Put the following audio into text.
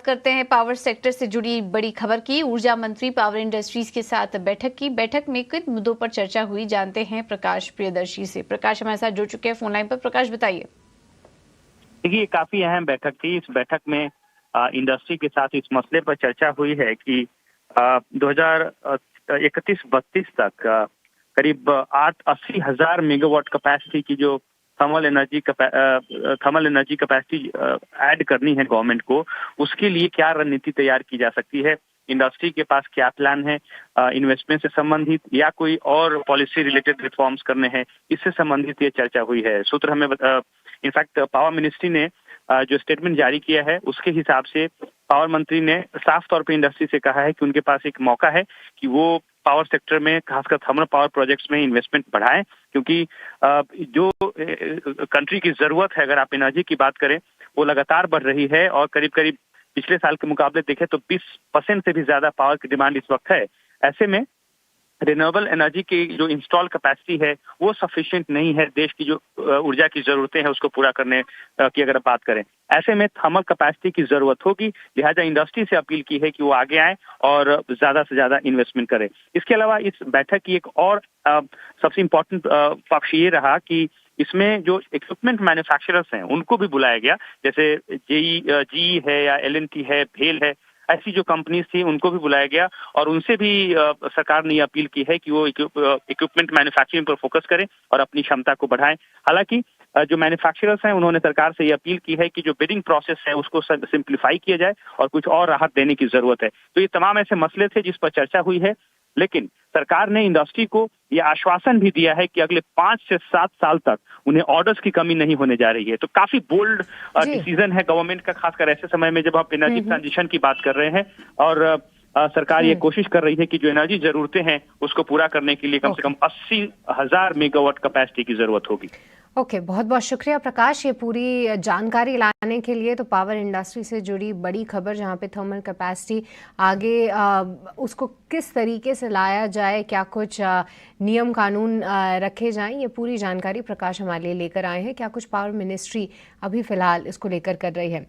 करते हैं power sector से जुड़ी बड़ी खबर की। ऊर्जा मंत्री पावर इंडस्ट्रीज के साथ बैठक में किन मुद्दों पर चर्चा हुई, जानते हैं प्रकाश प्रियदर्शी से। प्रकाश हमारे साथ जुड़ चुके हैं फोन लाइन पर। प्रकाश बताइए। देखिए, काफी अहम बैठक थी। इस बैठक में इंडस्ट्री के साथ इस मसले पर चर्चा हुई है कि 2031-32 तक करीब 80 हजार मेगावाट कैपेसिटी की जो थर्मल एनर्जी कैपेसिटी ऐड करनी है गवर्नमेंट को, उसके लिए क्या रणनीति तैयार की जा सकती है, इंडस्ट्री के पास क्या प्लान है, इन्वेस्टमेंट से संबंधित या कोई और पॉलिसी रिलेटेड रिफॉर्म्स करने हैं, इससे संबंधित ये चर्चा हुई है। सूत्र हमें इनफैक्ट पावर मिनिस्ट्री ने जो स्टेटमेंट जारी किया है उसके हिसाब से पावर मंत्री ने साफ तौर पे इंडस्ट्री से कहा है कि उनके पास एक मौका है कि वो पावर सेक्टर में, खासकर थर्मल पावर प्रोजेक्ट्स में इन्वेस्टमेंट बढ़ाएं, क्योंकि जो कंट्री की जरूरत है, अगर आप एनर्जी की बात करें, वो लगातार बढ़ रही है और करीब करीब पिछले साल के मुकाबले देखें तो 20% से भी ज्यादा पावर की डिमांड इस वक्त है। ऐसे में रिन्यूएबल एनर्जी की जो इंस्टॉल कैपेसिटी है वो सफिशिएंट नहीं है देश की जो ऊर्जा की जरूरतें हैं उसको पूरा करने की अगर बात करें। ऐसे में थर्मल कैपेसिटी की जरूरत होगी, लिहाजा इंडस्ट्री से अपील की है कि वो आगे आए और ज्यादा से ज्यादा इन्वेस्टमेंट करें। इसके अलावा इस बैठक की एक और सबसे इम्पोर्टेंट पक्ष ये रहा कि इसमें जो इक्विपमेंट मैन्युफैक्चरर्स हैं उनको भी बुलाया गया, जैसे जी है या एल&टी है, भेल है, ऐसी जो कंपनीज थी उनको भी बुलाया गया और उनसे भी सरकार ने अपील की है कि वो इक्विपमेंट मैन्युफैक्चरिंग पर फोकस करें और अपनी क्षमता को बढ़ाएं। हालांकि जो मैन्युफैक्चरर्स हैं उन्होंने सरकार से ये अपील की है कि जो बिडिंग प्रोसेस है उसको सिंप्लीफाई किया जाए और कुछ और राहत देने की जरूरत है। तो ये तमाम ऐसे मसले थे जिस पर चर्चा हुई है, लेकिन सरकार ने इंडस्ट्री को यह आश्वासन भी दिया है कि अगले 5 से 7 साल तक उन्हें ऑर्डर्स की कमी नहीं होने जा रही है। तो काफी बोल्ड डिसीजन है गवर्नमेंट का, खासकर ऐसे समय में जब आप एनर्जी ट्रांजिशन की बात कर रहे हैं और सरकार ये कोशिश कर रही है कि जो एनर्जी जरूरतें हैं उसको पूरा करने के लिए कम से कम 80 हजार मेगावाट कैपेसिटी की जरूरत होगी। ओके, बहुत बहुत शुक्रिया प्रकाश, ये पूरी जानकारी लाने के लिए। तो पावर इंडस्ट्री से जुड़ी बड़ी खबर, जहां पे थर्मल कैपेसिटी आगे उसको किस तरीके से लाया जाए, क्या कुछ नियम कानून रखे जाएं, ये पूरी जानकारी प्रकाश हमारे लिए लेकर आए हैं। क्या कुछ पावर मिनिस्ट्री अभी फिलहाल इसको लेकर कर रही है।